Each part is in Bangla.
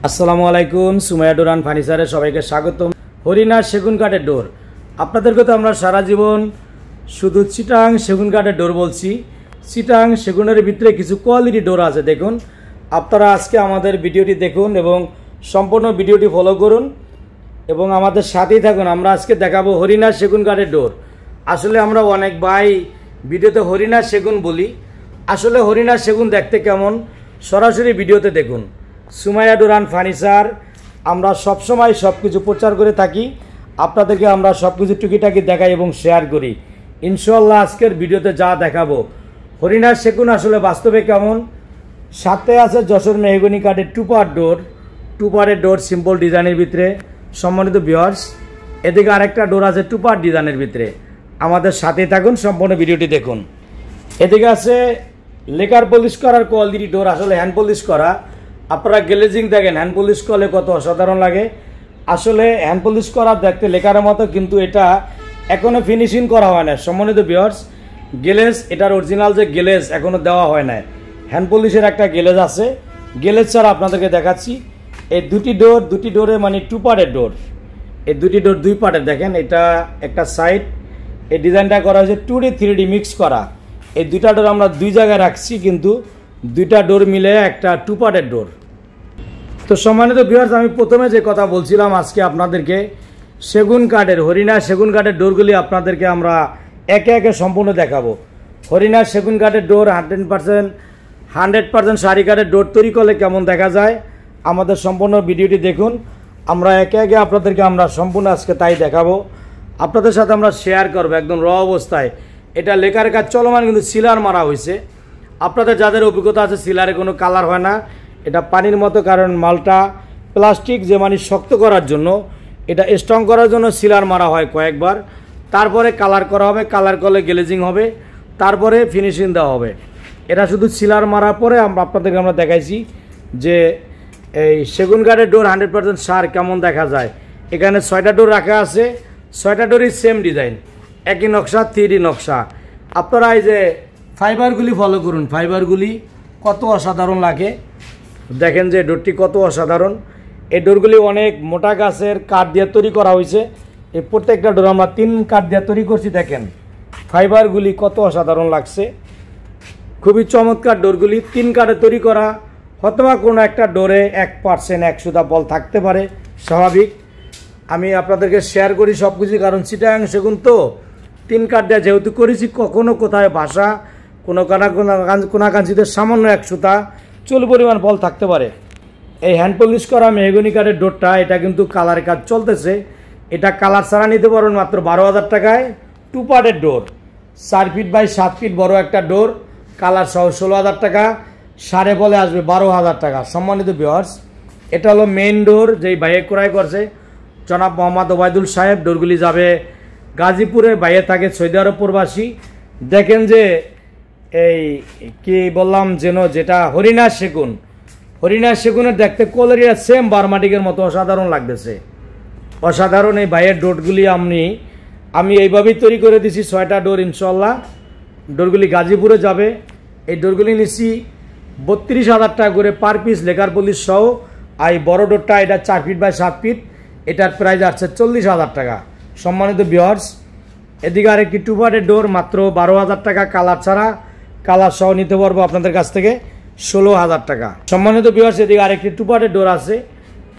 আসসালামু আলাইকুম। সুমাইয়া ডোর অ্যান্ড ফার্নিচারে সবাইকে স্বাগতম। হরিণা সেগুন কাঠের ডোর, আপনাদেরকে তো আমরা সারা জীবন শুধু চিটাং সেগুন কাঠের ডোর বলছি। চিটাং সেগুনের ভিতরে কিছু কোয়ালিটি ডোর আছে। দেখুন, আপনারা আজকে আমাদের ভিডিওটি দেখুন এবং সম্পূর্ণ ভিডিওটি ফলো করুন এবং আমাদের সাথেই থাকুন। আমরা আজকে দেখাবো হরিণা সেগুন কাঠের ডোর। আসলে আমরা অনেক ভাই ভিডিওতে হরিণা সেগুন বলি, আসলে হরিণা সেগুন দেখতে কেমন সরাসরি ভিডিওতে দেখুন। সুমাইয়া ডোর অ্যান্ড ফার্নিচার আমরা সবসময় সব কিছু প্রচার করে থাকি, আপনাদেরকে আমরা সব কিছু টুকিটাকি দেখাই এবং শেয়ার করি। ইনশাল্লাহ আজকের ভিডিওতে যা দেখাবো হরিণা সেগুন আসলে বাস্তবে কেমন। সাথে আছে যশোর মেহগনি কাঠের টুপারের ডোর সিম্পল ডিজাইনের ভিতরে। সম্মানিত ভিউয়ার্স, এদিকে আরেকটা ডোর আছে টুপার ডিজাইনের ভিতরে। আমাদের সাথে থাকুন, সম্পূর্ণ ভিডিওটি দেখুন। এদিকে আছে লেকার পলিশ করার কোয়ালিটি ডোর, আসলে হ্যান্ড পলিশ করা। আপনারা গ্লেজিং দেখেন, হ্যান্ড পলিশ করলে কত অসাধারণ লাগে। আসলে হ্যান্ড পলিশ করা দেখতে লেকারের মতো, কিন্তু এটা এখনও ফিনিশিং করা হয় না। সম্মানিত ভিউয়ার্স, গ্লেজ, এটার অরিজিনাল যে গ্লেজ এখনও দেওয়া হয় না। হ্যান্ড পলিশের একটা গ্লেজ আছে, গ্লেজ ছাড়া আপনাদেরকে দেখাচ্ছি। এই দুটি ডোরে মানে টুপারের ডোর, এই দুটি ডোর দুই পার্টের। দেখেন, এটা একটা সাইড, এই ডিজাইনটা করা হয়েছে 2D 3D মিক্স করা। এই দুইটা ডোর আমরা দুই জায়গায় রাখছি, কিন্তু দুইটা ডোর মিলে একটা টুপারের ডোর। তো সম্মানিত ভিউয়ার্স, আমি প্রথমে যে কথা বলছিলাম, আজকে আপনাদেরকে সেগুন কাঠের হরিণা সেগুন কাঠের ডোরগুলি আপনাদেরকে আমরা একে একে সম্পূর্ণ দেখাবো। হরিণা সেগুন কাঠের ডোর 100% শাড়ি কাঠের ডোর তৈরি করলে কেমন দেখা যায়, আমাদের সম্পূর্ণ ভিডিওটি দেখুন। আমরা একে একে আপনাদেরকে আমরা সম্পূর্ণ আজকে তাই দেখাবো, আপনাদের সাথে আমরা শেয়ার করবো একদম র অবস্থায়। এটা লেকার কাজ চলমান, কিন্তু সিলার মারা হয়েছে। আপনাদের যাদের অভিজ্ঞতা আছে, সিলারে কোনো কালার হয় না, এটা পানির মতো। কারণ মালটা প্লাস্টিক, যে মানে শক্ত করার জন্য, এটা স্ট্রং করার জন্য সিলার মারা হয় কয়েকবার, তারপরে কালার করা হবে। কালার করলে গ্লেজিং হবে, তারপরে ফিনিশিং দেওয়া হবে। এটা শুধু সিলার মারার পরে আপনাদেরকে আমরা দেখাইছি যে এই সেগুন কাঠের ডোর 100% সার কেমন দেখা যায়। এখানে 6টা ডোর রাখা আছে, 6টা ডোরই সেম ডিজাইন, একই নকশা, 3D নকশা। আপনারা এই যে ফাইবারগুলি ফলো করুন, ফাইবারগুলি কত অসাধারণ লাগে। দেখেন যে ডোরটি কত অসাধারণ। এই ডোরগুলি অনেক মোটা গাছের কাঠ দিয়ে তৈরি করা হয়েছে। এই প্রত্যেকটা ডোর আমরা 3 কাঠ দিয়ে তৈরি করছি। দেখেন ফাইবারগুলি কত অসাধারণ লাগছে, খুবই চমৎকার। ডোরগুলি 3 কাঠে তৈরি করা, অথবা কোনো একটা ডোরে 1% 100টা বল থাকতে পারে, স্বাভাবিক। আমি আপনাদেরকে শেয়ার করি সব কিছু, কারণ চিটাং সেগুন তো 3 কাঠ দিয়ে যেহেতু করেছি, কখনো কোথায় ভাষা কোনো কোনাকাঞ্চিতে সামান্য 100টা চুল পরিমাণ বল থাকতে পারে। এই হ্যান্ড পলিশ করা মেহগনি কাঠের ডোরটা, এটা কিন্তু কালারের কাজ চলতেছে। এটা কালার ছাড়া নিতে পারবেন মাত্র 12,000 টাকায়। 2 পার্টের ডোর, 4 ফিট বাই 7 ফিট বড় একটা ডোর, কালার সহ 16,000 টাকা। সাড়ে বলে আসবে 12,000 টাকা। সম্মানিত ভিউয়ার্স, এটা হলো মেইন ডোর, যেই বাইরে ক্রয় করছে জনাব মোহাম্মদ ওবায়দুল সাহেব। ডোরগুলি যাবে গাজীপুরে, বাইরে থাকে সৌদি আরব প্রবাসী। দেখেন যে এই কি বললাম যেন, যেটা হরিণা সেগুনের দেখতে কোয়ালিটিটা সেম বার্মাটিকের মতো অসাধারণ লাগতেছে, অসাধারণ। এই বাইরের ডোরগুলি আমি এইভাবেই তৈরি করে দিছি 6টা ডোর। ইনশাল্লাহ ডোরগুলি গাজীপুরে যাবে। এই ডোরগুলি নিচ্ছি 32,000 টাকা করে পার পিস, লেকার পলিশ সহ। আর এই বড় ডোরটা, এটা 4 ফিট বাই 7 ফিট, এটার প্রাইস আসছে 40,000 টাকা। সম্মানিত ভিউয়ার্স, এদিকে আরেকটি 2 পার্টের ডোর, মাত্র 12,000 টাকা, কালার ছাড়া। কালার সহ নিতে পারবো আপনাদের কাছ থেকে 16,000 টাকা। সম্মানিত ভিউয়ার্স, এদিকে আরেকটি 2 পার্টের ডোর আছে।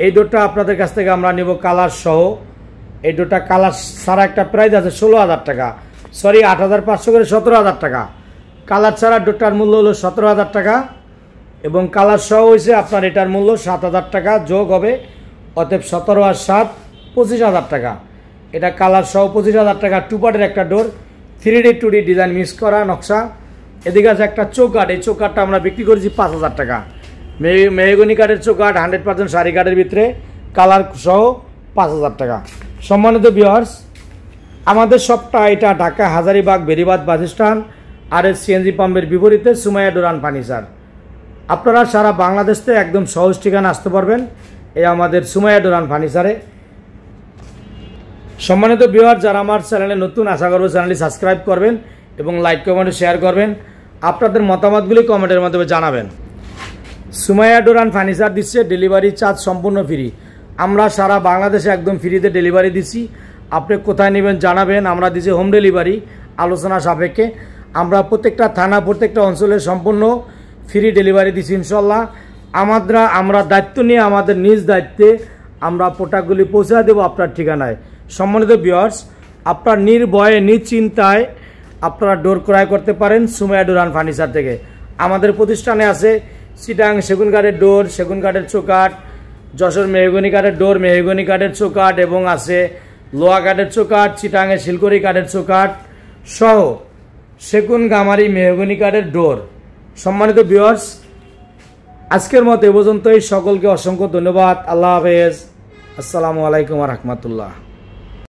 এই ডোরটা আপনাদের কাছ থেকে আমরা নেব কালার সহ। এই ডোরটা কালার ছাড়া একটা প্রাইস আছে 16,000 টাকা, সরি 8,500 করে 17,000 টাকা। কালার ছাড়া ডোরটার মূল্য হলো 17,000 টাকা এবং কালার সহ হয়েছে আপনার এটার মূল্য 7,000 টাকা যোগ হবে, অতএব 17 আর 7 25,000 টাকা। এটা কালার সহ 25,000 টাকা। 2 পার্টের একটা ডোর, 3D 2D ডিজাইন মিক্স করা নকশা। এদিকে আছে একটা চৌকাঠ, এই চৌকাঠটা আমরা বিক্রি করেছি 5,000 টাকা। মেহগনি কাঠের চৌকাঠ, 100% শাড়ি কাঠের ভিতরে, কালার সহ 5,000 টাকা। সম্মানিত ভিউয়ার্স, আমাদের শপটা এটা ঢাকা হাজারীবাগ বেরিবাদ বাস স্ট্যান্ড আর সিএনজি পাম্পের বিপরীতে সুমাইয়া ডোর অ্যান্ড ফার্নিচার। আপনারা সারা বাংলাদেশ থেকে একদম সহজ ঠিকানা আসতে পারবেন এই আমাদের সুমাইয়া ডোর অ্যান্ড ফার্নিচারে। সম্মানিত ভিউয়ার, যারা আমার চ্যানেলে নতুন, আশা করব চ্যানেলটি সাবস্ক্রাইব করবেন এবং লাইক কমেন্ট শেয়ার করবেন। আপনাদের মতামতগুলি কমেন্টের মাধ্যমে জানাবেন। সুমাইয়া ডোর অ্যান্ড ফার্নিচার দিচ্ছে ডেলিভারি চার্জ সম্পূর্ণ ফ্রি। আমরা সারা বাংলাদেশে একদম ফ্রিতে ডেলিভারি দিচ্ছি। আপনি কোথায় নেবেন জানাবেন, আমরা দিচ্ছি হোম ডেলিভারি আলোচনা সাপেক্ষে। আমরা প্রত্যেকটা থানা প্রত্যেকটা অঞ্চলে সম্পূর্ণ ফ্রি ডেলিভারি দিচ্ছি ইনশাল্লাহ। আমরা দায়িত্ব নিয়ে আমাদের নিজ দায়িত্বে আমরা প্রোডাক্টগুলি পৌঁছে দেবো আপনার ঠিকানায়। সম্মানিত ভিউয়ার্স, আপনার নির্ভয়ে নিশ্চিন্তায় আপনারা ডোর ক্রয় করতে পারেন সুমাইয়া ডোর অ্যান্ড ফার্নিচার থেকে। আমাদের প্রতিষ্ঠানে আছে চিটাং সেগুন কাঠের ডোর, সেগুন কাঠের চৌকাঠ, যশোর মেহগনি কাঠের ডোর, মেহগনি কাঠের চৌকাঠ, এবং আছে লোহা কাঠের চৌকাঠ, চিটাংয়ের শিলকড়ি কাঠের চৌকাঠ সহ সেগুন গামারি মেহগনি কাঠের ডোর। সম্মানিত ভিউয়ার্স, আজকের মতো এ পর্যন্তই। সকলকে অসংখ্য ধন্যবাদ। আল্লাহ হাফেজ। আসসালামু আলাইকুম ওয়া রাহমাতুল্লাহ।